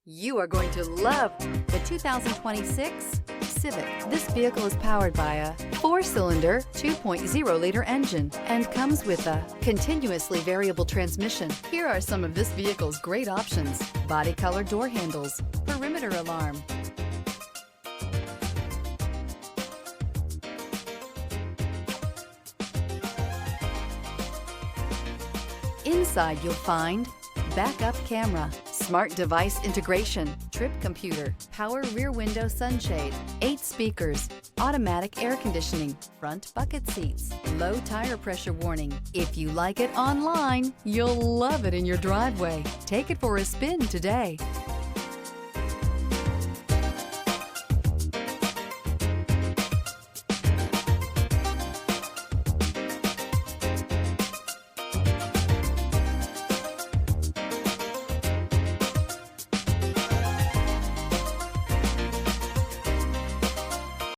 You are going to love the 2026 Civic. This vehicle is powered by a 4-cylinder, 2.0-liter engine and comes with a continuously variable transmission. Here are some of this vehicle's great options: body color door handles, perimeter alarm, inside you'll find backup camera, smart device integration, trip computer, power rear window sunshade, 8 speakers, automatic air conditioning, front bucket seats, low tire pressure warning. If you like it online, you'll love it in your driveway. Take it for a spin today.